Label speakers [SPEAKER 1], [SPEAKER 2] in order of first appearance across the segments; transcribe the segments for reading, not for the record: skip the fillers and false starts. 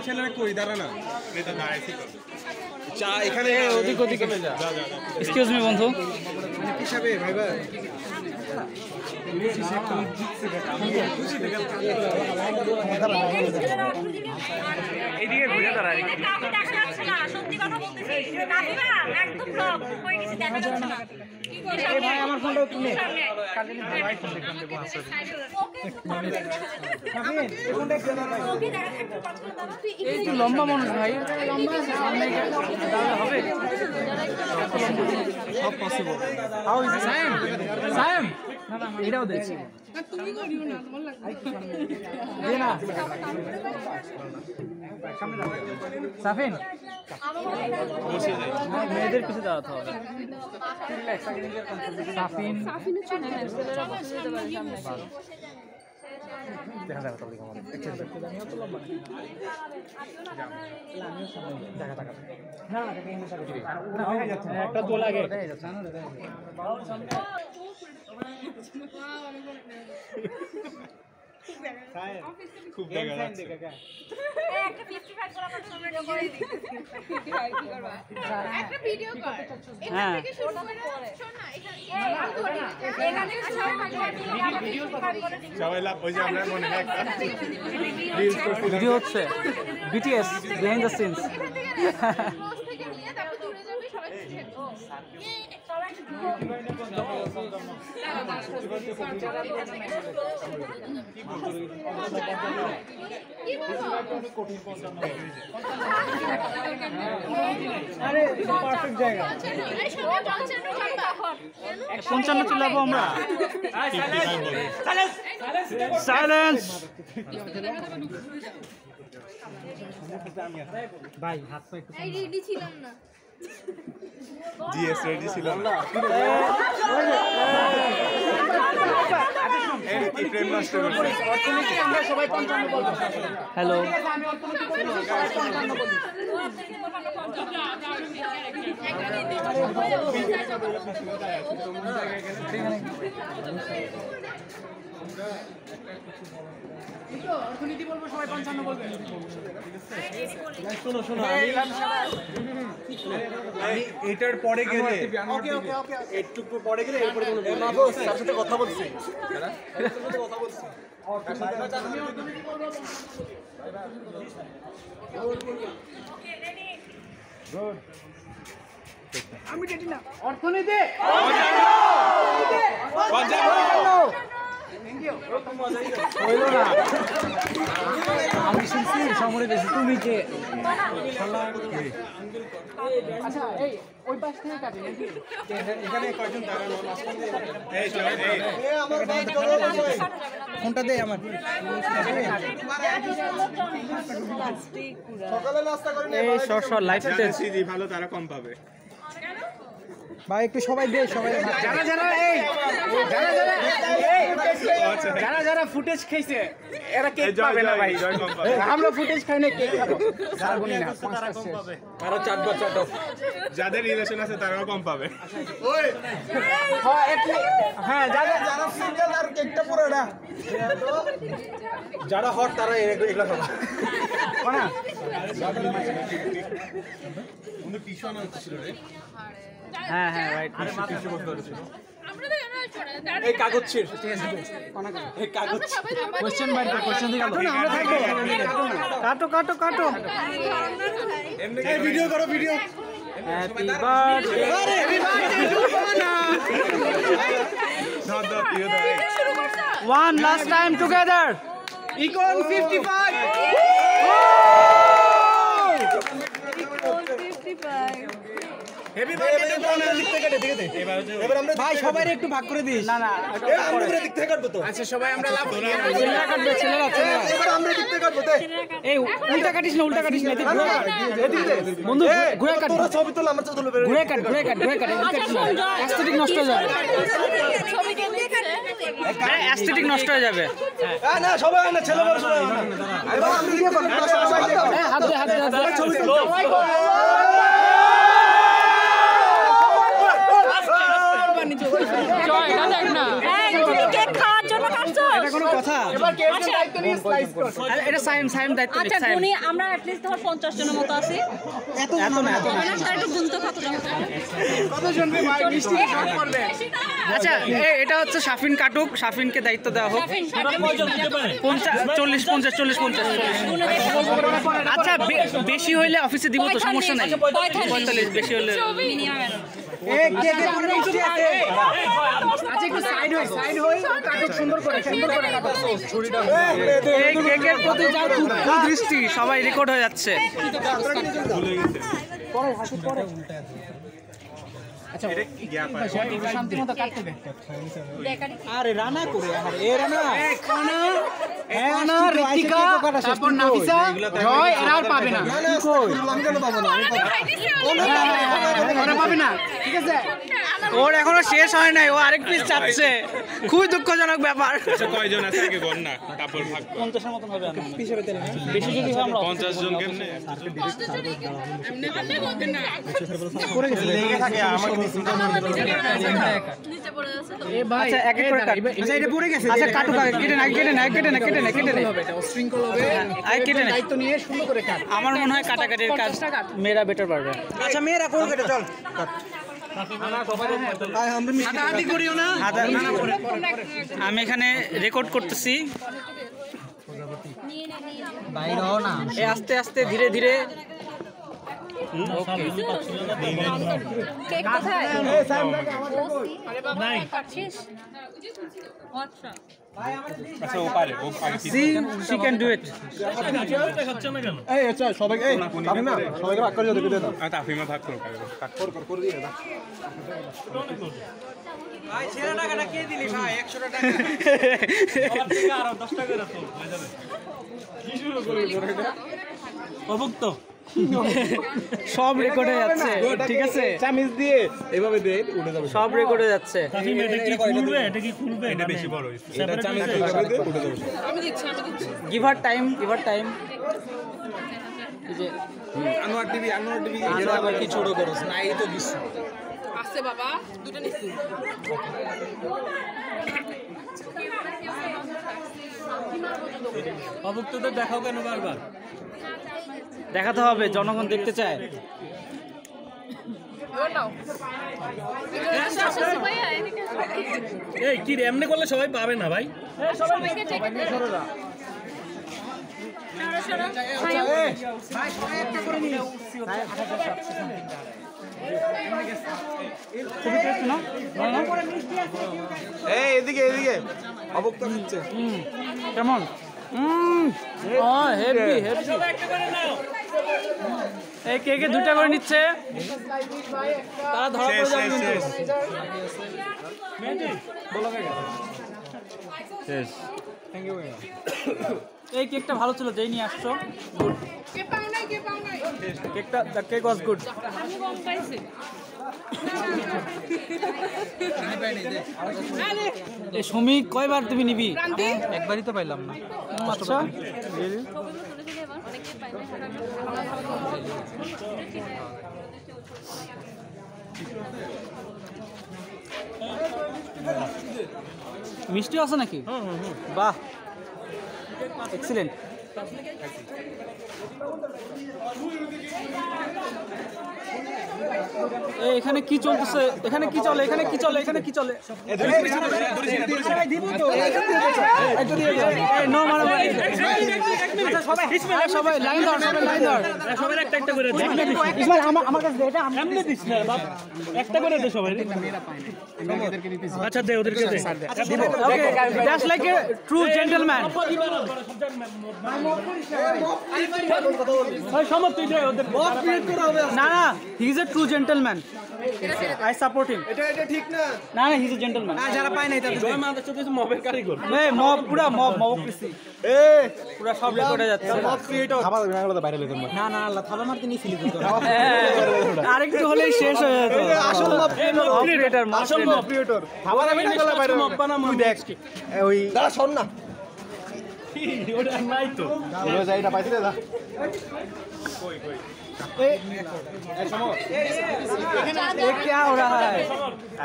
[SPEAKER 1] ছেলেরা কই দাঁড়া না চা এখানে
[SPEAKER 2] ওদিক ওদিকে এক্সকিউজ মি বন্ধু
[SPEAKER 1] হিসাবে ভাই ভাই
[SPEAKER 2] এইদিকে ঘুরে দাঁড়ায়
[SPEAKER 3] সত্যি কথা বলতেছি একদম ব্লক হয়ে গেছে দেখা যাচ্ছে না
[SPEAKER 2] ভাই আমার ফোনটা তুমি লম্বা মানুষ ভাই হবে
[SPEAKER 1] সব possible
[SPEAKER 2] how is Saim Saim এটাও দেখছি
[SPEAKER 4] তুমি করিও না তোমার লাগবে
[SPEAKER 2] দে না সাফিন মেয়েদের পিছে দাঁড়াতে হবে সাফিন দেখা যাবে তো দেখো একটা তো লাগে
[SPEAKER 1] খুব দেখা যাচ্ছে
[SPEAKER 3] একটা 55 করা আমার সামনে করে দিই 55 কি করবা একটা ভিডিও কর এখান থেকে শুরু করে শোন না এখানে
[SPEAKER 1] সবাই লাভ ওই যে আমরা মনে হয় একটা
[SPEAKER 2] ভিডিও হচ্ছে বিটিএস বিহাইন্ড দ্য সিনস
[SPEAKER 3] থেকে নিয়ে তারপর দূরে যাবে সবাই
[SPEAKER 2] আরে পারফেক্ট জায়গা 55 চলে যাবো আমরা সাইলেন্স ভাই হাত পা একটু
[SPEAKER 3] রেডি ছিলাম না
[SPEAKER 1] জিএস রেডি ছিল না এই কি প্রেম নষ্ট করছে
[SPEAKER 2] আমরা সবাই 55 বলবো হ্যালো অর্থনীতি বলবো সবাই 55 বলবে
[SPEAKER 1] শোনো শোনো আমি এটার পরে গেলে ওকে ওকে ওকে একটু পরে গেলে এরপরে কোনো না বস তার সাথে কথা বলছি তার সাথে কথা বলছি গুড
[SPEAKER 2] আমি রেডি না অর্থনীতি আমি শুনছি সমরে বেশি তুমি কে আচ্ছা এই ওই পাশ থেকে কাটি নাকি
[SPEAKER 1] এখানে কয়জন দাঁড়ানো এই
[SPEAKER 2] আমার ভাই চলো ফোনটা দে আমার
[SPEAKER 1] সকালে নাস্তা করেন
[SPEAKER 2] এই শর্ট লাইফ
[SPEAKER 1] সিজি ভালো তারা কম পাবে
[SPEAKER 2] ভাই একটু সবাই দে সবাই যারা যারা এই যারা যারা ফুটেজ খাইছে এরা কেক পাবে না ভাই আমরা ফুটেজ খাই না কেক খাবো যারা বলি না তারা কম পাবে
[SPEAKER 1] আরো চাটবা চাটো যাদের রিলেশন আছে তারাও কম পাবে ওই
[SPEAKER 2] হ্যাঁ যারা
[SPEAKER 1] যারা সিঙ্গেল আর কেকটা পুরো না যারা হট তারা এগুলা খাবে
[SPEAKER 2] কোনা
[SPEAKER 1] উনি পিছন আনছিল রে
[SPEAKER 2] হ্যাঁ হ্যাঁ রাইট
[SPEAKER 3] আমরা তো জানা ছড়া
[SPEAKER 1] এই কাগজ ছিড় ঠিক আছে এই কাগজ
[SPEAKER 2] কোশ্চেন বাইর কর কোশ্চেন দিকে কাটো না আমরা থাকবো কাটো কাটো কাটো
[SPEAKER 1] এই ভিডিও করো ভিডিও
[SPEAKER 2] হ্যাপি বার্থডে
[SPEAKER 1] আরে হ্যাপি বার্থডে টু না না দাও দিও দাও
[SPEAKER 2] one last time together
[SPEAKER 1] ইকন 55 হেভি বার্থডে কোনের দিক থেকে কেটে দিকে দে এবার আমরা
[SPEAKER 2] ভাই সবাই একটু ভাগ করে দিস না না
[SPEAKER 1] আমরা দিক থেকে কাটবো তো
[SPEAKER 2] আচ্ছা সবাই আমরা লাভ ছেলেরা কাটবে ছেলেরা
[SPEAKER 1] এবার আমরা দিক থেকে কাটবো দে
[SPEAKER 2] এই উল্টা কাটিস না বন্ধু ঘুরে কাট
[SPEAKER 1] তোরা ছবি তোলা আমরা তুলবো
[SPEAKER 2] ঘুরে কাট অ্যাস্থেটিক নষ্ট হয়ে যাবে অ্যাস্থেটিক নষ্ট হয়ে যাবে
[SPEAKER 1] না সবাই না ছেলে বড় সবাই এবার আমরা দিকে
[SPEAKER 2] হাত দে
[SPEAKER 1] ছবি তুলো
[SPEAKER 3] কেক খাওয়ার জন্য কাটছো
[SPEAKER 2] কোনো কথা এবার কে একজন দায়িত্ব নিয়ে স্লাইস করো এটা সাইম দায়িত্ব নিচ্ছে
[SPEAKER 5] আচ্ছা গুনি আমরা at least ধর 50 জনের মতো আছি
[SPEAKER 2] এত না
[SPEAKER 5] একটু গুনতে কতজন
[SPEAKER 2] কতজন রে ভাই মিষ্টি সব করবে আচ্ছা এটা হচ্ছে শাফিন কাটুক শাফিনকে দায়িত্ব দেওয়া হোক 40 আচ্ছা বেশি হইলে অফিসে দিব তো সমস্যা নাই 45 বেশি হলে আচ্ছা একটু সাইড হই কাটুক সুন্দর করে এই কেকের প্রতি যাও দুঃখ দৃষ্টি সবাই রেকর্ড হয়ে যাচ্ছে আচ্ছা এটা কি গ্যাপ আছে শান্তি মতো কাটতে দে আরে রানা করে আরে এ রানা খানা ঋতিকা তারপর নাফিসা জয় এরা আর পাবে না কই আমি কেন পাবো না ওরা পাবে না ঠিক আছে ওর এখনো শেষ হয় নাই ও আরেক পিস চাচ্ছে খুবই দুঃখজনক ব্যাপার
[SPEAKER 6] আচ্ছা কয়জন আছে আগে গণ না তারপর ভাগ
[SPEAKER 2] 50 এর মতন হবে পিস হবে তাহলে বেশি যদি হয় আমরা
[SPEAKER 6] 50 জন কেমনে
[SPEAKER 1] করে গেছে লেগে থাকে আমাকে
[SPEAKER 5] নিচে পড়ে যাচ্ছে তো
[SPEAKER 2] এ ভাই আচ্ছা এক এক করে কাট আচ্ছা এটা পড়ে গেছে আচ্ছা কাটুক আগে কেটে না হবে এটা শৃঙ্খল হবে আই কেটে না দায়িত্ব নিয়ে সুন্দর করে কাট আমার মনে হয় কাটাকাটির কাজ মেয়েরা বেটার পারবে আচ্ছা মেয়েরা কোন কেটে চল আমি এখানে রেকর্ড করতেছি আস্তে আস্তে ধীরে ধীরে
[SPEAKER 5] কেক কোথায় আরে বাবা কাটছিস আচ্ছা
[SPEAKER 6] আচ্ছা ও পারে ও আগে
[SPEAKER 2] she can do it
[SPEAKER 1] এই আচ্ছা সবাই এই আমি না সবাইকে ভাগ করে দিতে দাও
[SPEAKER 6] আর তাফিমা ভাগ করো
[SPEAKER 1] করে দিয়ে দাও
[SPEAKER 2] ভাই ছেড়ে টাকাটা কে দিলি ভাই 100 টাকা আর 10 টাকা রাখো হয়ে যাবে কি শুরু করলি অভুক্ত সব রেকর্ড হয়ে যাচ্ছে ঠিক আছে
[SPEAKER 1] চামিচ দিয়ে এভাবে দে উঠে যাবে
[SPEAKER 2] সব রেকর্ড হয়ে যাচ্ছে
[SPEAKER 6] এটা বেশি বড় হইছে
[SPEAKER 1] এটা চামিচ দিয়ে এভাবে দে উঠে যাবে
[SPEAKER 2] গিভ হার টাইম এই যে
[SPEAKER 1] আনোয়ার টিভি এটা আবার কি ছোট করছ না এই তো কিছু
[SPEAKER 4] আছে বাবা দুটো নিছি
[SPEAKER 2] অভুক্তদের দেখাও কেন বারবার দেখাতে হবে জনগণ দেখতে চায় এই কি এমনি করলে সবাই পাবে না ভাই
[SPEAKER 1] এই এদিকে অবক্ত খাচ্ছে
[SPEAKER 2] কেমন হেভি এই কেকে দুটা করে নিচ্ছে তারা ধরা পড়ে যাবে এই কেকটা ভালো ছিল যেই নিয়ে আসছো গুড কেকটা দ্য কেক ওয়াজ গুড
[SPEAKER 5] আমি কম পাইছি
[SPEAKER 2] এই শ্রমিক কয়বার তুমি নিবি একবারই তো পাইলাম না আচ্ছা মিষ্টি আছে নাকি বাহ এক্সিলেন্ট এখানে কি চলতেছে এখানে কি চলে সবাই লাইন ধর সবাই একটা করে আমার কাছে এটা এমনি দিস না বাপ একটা করে দে সবাই আচ্ছা দে ওদেরকে দে okay that's like a true gentleman না he is a true gentleman I support him
[SPEAKER 1] এটা ঠিক না
[SPEAKER 2] না হি ইজ এ জেন্টলম্যান যারা পায় নাই তাদের জয় মাদার চোখে মবের কারিগর মব পুরা মবক্রেসি পুরা সব রেকর্ডে যাচ্ছে
[SPEAKER 1] মব ক্রিয়েটর খাবার না গেলে বাইরে লইতাম
[SPEAKER 2] না আল্লাহ থাবা মারতে নিছিলি তো আরেকটু হলেই শেষ হয়ে যেত
[SPEAKER 1] আসল মব
[SPEAKER 2] ক্রিয়েটর
[SPEAKER 1] আসল মব ক্রিয়েটর খাবার আমি না গেলে বাইরে
[SPEAKER 2] মব বানা মুই দেখ
[SPEAKER 1] ওই দাঁড়া শোন না
[SPEAKER 2] ওটা নাই তো
[SPEAKER 1] ওই যাইটা পাইছে দা
[SPEAKER 2] ये क्या हो रहा है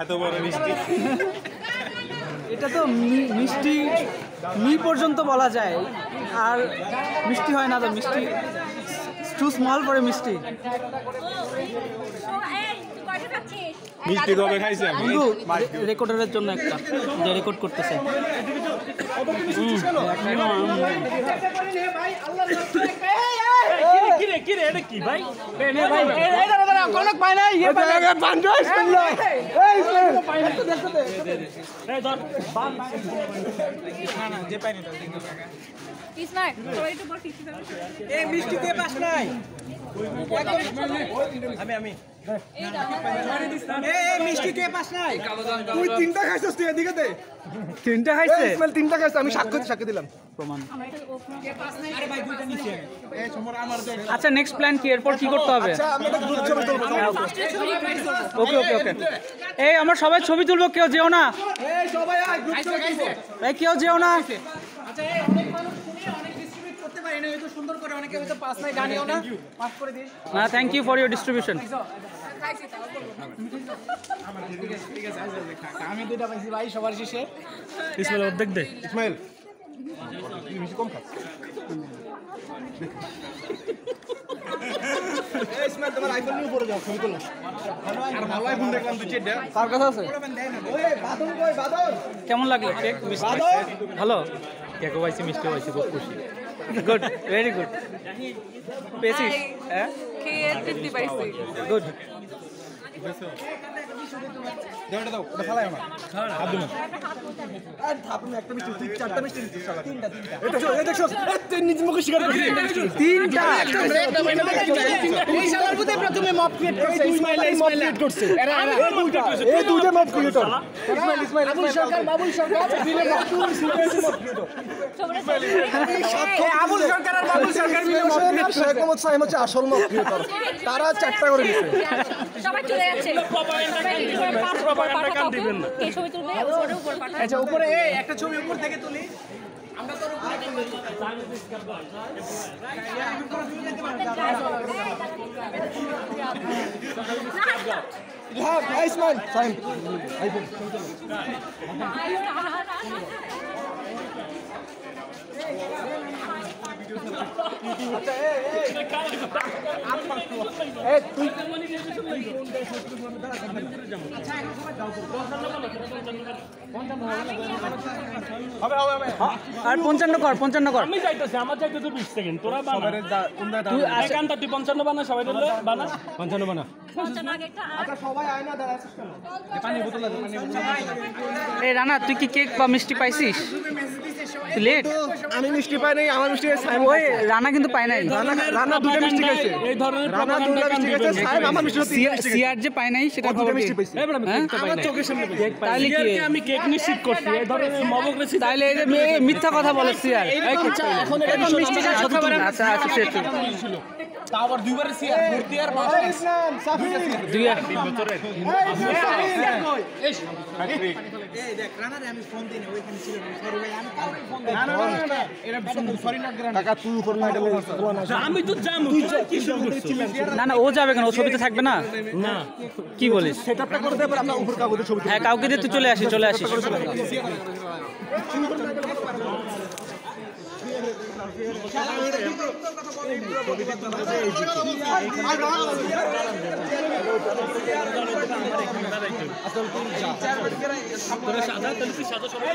[SPEAKER 6] এত বড় মিষ্টি
[SPEAKER 2] এটা তো মিষ্টি মি পর্যন্ত বলা যায়, আর মিষ্টি হয় না তো, মিষ্টি টু স্মল পরে মিষ্টি।
[SPEAKER 6] মিষ্টি কবে খাইছি আমি?
[SPEAKER 2] বন্ধু রেকর্ডারের জন্য একটা, যে রেকর্ড করতেছে।
[SPEAKER 1] মিষ্টি কে পাস নাই? আমি মিষ্টি কে পাস নাই? তুই তিনটা খাইছিস, তুই এদিকে দে।
[SPEAKER 2] তিনটা খাইছে,
[SPEAKER 1] ইসমাইল তিনটা খাইছে, আমি সাক্ষ্য দিলাম।
[SPEAKER 2] প্রমাণ। আচ্ছা নেক্সট প্ল্যান কি, এরপর কি করতে হবে?
[SPEAKER 1] আচ্ছা আমরা একটা গ্রুপ ছবি তুলবো।
[SPEAKER 2] ওকে ওকে ওকে। এই আমরা সবাই ছবি তুলবো, কেউ যেও না,
[SPEAKER 1] এই সবাই আয় গ্রুপ ছবি তুলবো।
[SPEAKER 2] এই কেউ যেও না।
[SPEAKER 1] আচ্ছা এই অনেক মানুষ শুনে অনেক ডিস্ট্রিবিউট করতে পারি না, হয়তো সুন্দর করে অনেকে হয়তো পাস নাই, গানেও না, পাস করে দিস।
[SPEAKER 2] না, thank you for your distribution.
[SPEAKER 1] ঠিক আছে আমি দুইটা পাইছি ভাই সবার শেষে।
[SPEAKER 2] ইসমাইল অর্ধেক দে।
[SPEAKER 1] ইসমাইল মিষ্টি কম খাস। এই ইসমাইল তোমার আইফোন নিয়ে উপরে যাও, ছবি তোলো। আর ভালো আইফোন দেখলাম তুই চেটে।
[SPEAKER 2] কার কাছে আছে?
[SPEAKER 1] ওই বাদল কই বাদল?
[SPEAKER 2] কেমন লাগলো কেক? ভালো কেকও পাইছি, মিষ্টিও পাইছি, খুব খুশি। Good, very good. পেয়েছিস? হ্যাঁ
[SPEAKER 4] খেয়ে 50 পাইছি।
[SPEAKER 2] গুড।
[SPEAKER 1] দেওটা দাও, ওটা ফালাই আমার। হাত দিন। আর থাপনি একটা মিষ্টি, তুই চারটা মিষ্টি দিছিস শালা। তিনটা। এই দেখছো, তুই নিজ মুখে স্বীকার করছিস।
[SPEAKER 2] তিনটা।
[SPEAKER 1] এই শালার বুতে প্রথমে মপ ক্রিয়েট করছে, ইসমাইল ক্রিয়েট করছে। এই দুইটা মপ ক্রিয়েটর। ইসমাইল বাবুল সরকার দিলে মপ ক্রিয়েটর। আবুল সরকার আর বাবুল সরকার মিলে মপ ক্রিয়েটর। শেখ মোহাম্মদ সাইম হচ্ছে আসল মপ ক্রিয়েটর। তারা চারটা করে দিছে।
[SPEAKER 5] সবাই চলে যাচ্ছে। কে ছবি তুলবে? উপরে পাঠায়।
[SPEAKER 1] আচ্ছা উপরে এই একটা ছবি উপর থেকে তুলি। আমরা তোর উপরে হ্যাঁ আইসমান সাইম আইফোন আচ্ছা এই তুই
[SPEAKER 2] আর 55 কর, 55 কর।
[SPEAKER 7] আমি যাইতেছি, আমার যাইতে তো 20 সেকেন্ড, তোরা বানা। তুই একান্ত তুই 55 বানা, সবাই দিলে বানা 55 বানা।
[SPEAKER 1] আচ্ছা সবাই আয়না দাঁড়াচ্ছিস কেন? পানি বোতল আছে, পানি বোতল।
[SPEAKER 2] এই রানা, তুই কি কেক বা মিষ্টি পাইছিস? লেট।
[SPEAKER 1] আমি মিষ্টি পাই নাই, আমার মিষ্টি সাইম।
[SPEAKER 2] ওই রানা কিন্তু পায় নাই।
[SPEAKER 1] রানা দুটো মিষ্টি খাইছে।
[SPEAKER 7] এই ধরনের
[SPEAKER 1] রানা দুটো মিষ্টি খাইছে, সাইম আমার মিষ্টি
[SPEAKER 2] সিআর যে পায় নাই সেটা খবর কি?
[SPEAKER 7] মিষ্টি পাইছি।
[SPEAKER 2] হ্যাঁ?
[SPEAKER 7] আমার চোখের সামনে
[SPEAKER 2] তাইলে কি?
[SPEAKER 7] আমি কেক নিশ্চিত করছি, এই ধরনের মবগ্রেসি।
[SPEAKER 2] তাইলে এই যে মিথ্যা কথা বলে সিআর।
[SPEAKER 7] এখন
[SPEAKER 2] মিষ্টি খাওয়া ছবি তুলে। আচ্ছা আচ্ছা সে তো
[SPEAKER 7] তা আবার দুইবারে সিয়ার ভর্তি আর বাস
[SPEAKER 1] ইসলাম সাফি
[SPEAKER 2] দুই আর
[SPEAKER 7] 3 বছরের।
[SPEAKER 1] এই দেখ রানারে আমি ফোন দিই না, ওইখানে ছিল না। সরি ভাই আমি কাউকে ফোন দেই না। এরা সরি না গ্রান কাকা তুই উপর না এটা
[SPEAKER 7] আমি তো জামু, তুই কি শুরু করছিস?
[SPEAKER 2] না না, ও যাবে কেন? ও ছবিতে থাকবে না?
[SPEAKER 7] না
[SPEAKER 2] কি বলিস?
[SPEAKER 1] সেটআপটা করে দেব, আমরা উপর কাগজে ছবি
[SPEAKER 2] হ্যাঁ, কাউকে দিয়ে তুই চলে আসিস, চলে আসিস।
[SPEAKER 7] তোরা সাদা, তাহলে তুই সাদা সবাই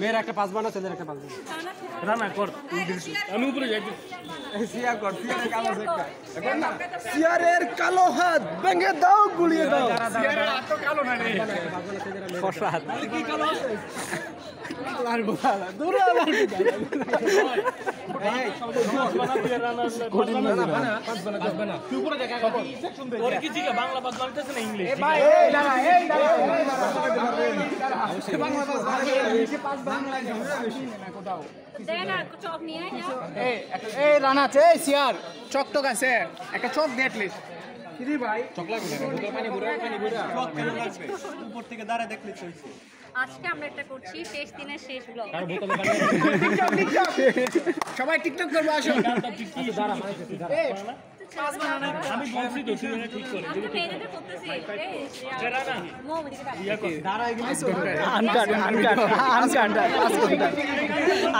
[SPEAKER 1] মেয়ের একটা পাঁচ বানা, ছেলের একটা পাঁচ বানা।
[SPEAKER 7] রানা কর। আমি উপরে যাই।
[SPEAKER 1] সিয়ার কর, সিয়ারের কালো হাত। সিয়ারের কালো হাত ভেঙে দাও, গুলিয়ে দাও।
[SPEAKER 7] সিয়ারের হাত তো কালো না রে।
[SPEAKER 2] ফর্সা হাত।
[SPEAKER 1] কি কালো আছে? আর বলা দূরে আবার এই
[SPEAKER 7] বানা দিয়ে রানা
[SPEAKER 1] পাঁচ বানা তুই উপরে দেখা খবর সেকশন দে।
[SPEAKER 7] ওর কি জিগা বাংলা বাদ বানাইতেছ না ইংলিশ?
[SPEAKER 1] ভাই এই দাঁড়া বাংলা পাঁচ বাংলা না কোথাও।
[SPEAKER 5] চক নিয়ে আয় না।
[SPEAKER 1] এই রানা আছে, এই সিয়ার চক টক আছে, একটা চক দে at least। কি ভাই চক লাগবে না, বোতল পানি ভরে চক কেন লাগবে? উপর থেকে দাঁড়া দেখলে চলছে।
[SPEAKER 5] আজকে আমরা একটা করছি শেষ দিনের শেষ ব্লগ।
[SPEAKER 1] সবাই টিকটক করবো আসো।
[SPEAKER 7] আমি বলছি তো তুই ঠিক করে
[SPEAKER 5] আমি মেয়েদের করতেছি
[SPEAKER 7] সেরা না
[SPEAKER 5] মো ওদিকে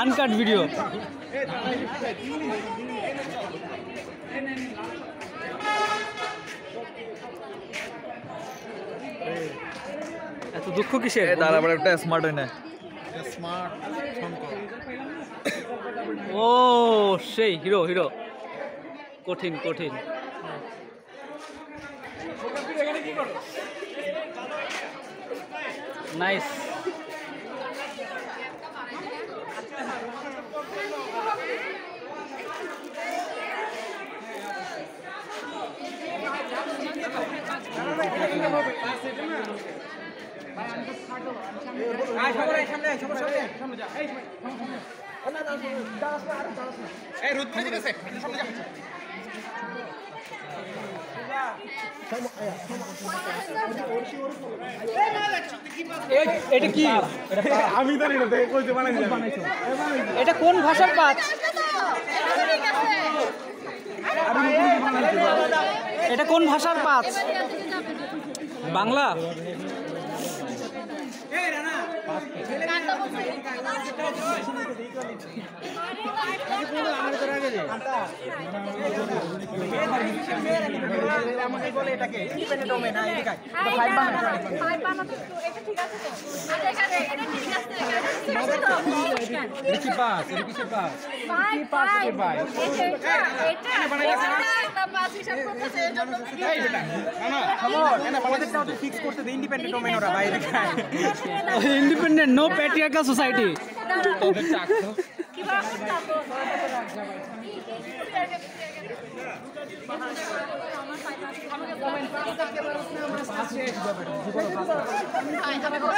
[SPEAKER 2] আনকাট ভিডিও। এত দুঃখ কিসের?
[SPEAKER 8] তার আবার একটা স্মার্ট হয় না।
[SPEAKER 2] ও সেই হিরো হিরো, কঠিন কঠিন। নাইস। এটা কি?
[SPEAKER 6] আমি জানি না দেখে কইতে বানাইছি।
[SPEAKER 2] এটা কোন ভাষার পাঁচ? এটা কোন ভাষার পাঁচ? বাংলা?
[SPEAKER 1] আমাকে বলে এটাকে ইন্ডিপেন্ডেন্ট ডোমেইন। হ্যাঁ এদিকে
[SPEAKER 5] ফাইভ বানাতে তো এটা ঠিক আছে তো? আচ্ছা এখানে এটা ঠিক আছে
[SPEAKER 1] এটা কি পাস? এটা কিসের পাস?
[SPEAKER 5] ফাইভ এটা পাঁচ হিসাব করতেছে এর জন্য
[SPEAKER 1] আমাদেরটাও তো ফিক্স করতে দে ইন্ডিপেন্ডেন্ট ডোমেইন ওরা বাইরে খায়।
[SPEAKER 2] Independent no patriarchal society.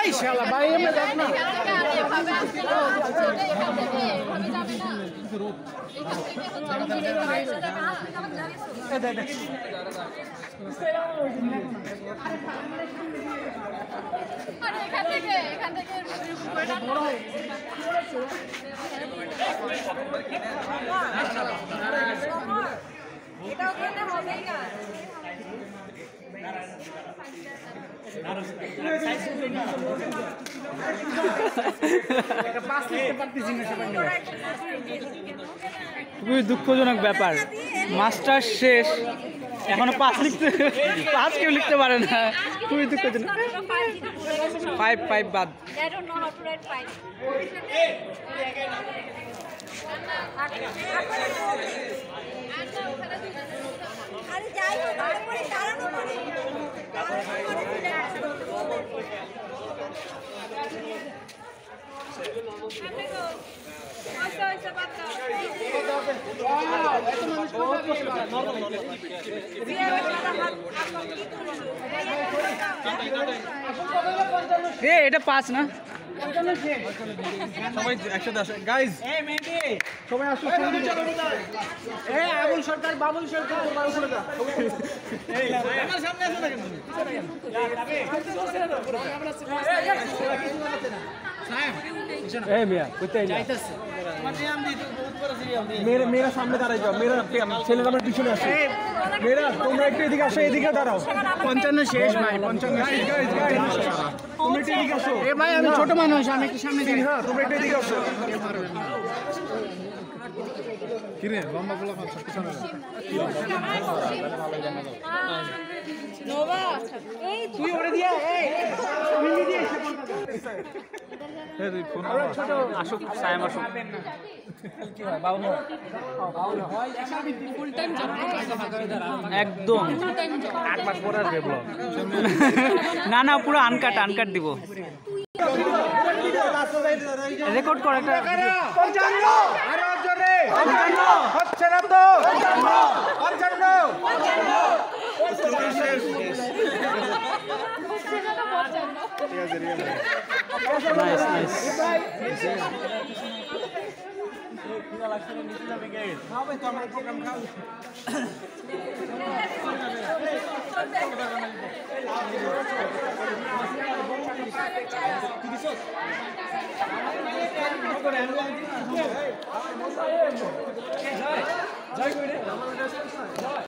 [SPEAKER 1] এই শালা ভাই আমরা দেখ না।
[SPEAKER 5] এখান থেকে এটা ওখানে হবেই না।
[SPEAKER 2] খুবই দুঃখজনক ব্যাপার, মাস্টার শেষ এখনো পাঁচ কেউ লিখতে পারে না। খুবই দুঃখজনক। ফাইভ বাদ।
[SPEAKER 5] I don't know how to write five. আরে যাই হোক তারপরে দাঁড়ানো মানে
[SPEAKER 2] এটা পাঁচ না?
[SPEAKER 1] সবাই একসাথে আসে গাইস। সবাই আসো। এই আবুল সরকার, বাবুল সরকার তোমার উপরে যা। এই আমার সামনে আসো না কেন? मेरा सामने दाঁড়াই যাও। मेरा ছেলেরা আমার পিছনে আসে। मेरा তোমরা একটু এদিকে আসো, এদিকে দাঁড়াও। 55 শেষ ভাই, 55 গাইস তোমরা একটু এদিকে আসো। এ ভাই আমি ছোট মানুষ, আমি একটু সামনে দিই। হ্যাঁ তোমরা একটু এদিকে আসো। কি রে লম্বা গোলা খাচ্ছ পিছনে?
[SPEAKER 5] নোভা এই
[SPEAKER 1] তুই ওরে দিয়া এই মিলি দিয়ে এসে বল।
[SPEAKER 6] এই তুই ফোন
[SPEAKER 2] আসুক সায়েম আসুক। একদম না না পুরো আনকাট দিব। রেকর্ড কর একটা।
[SPEAKER 1] 55 আরো জোরে 55 হচ্ছে না তো 55
[SPEAKER 2] নাইস নাইস।
[SPEAKER 1] জয় করে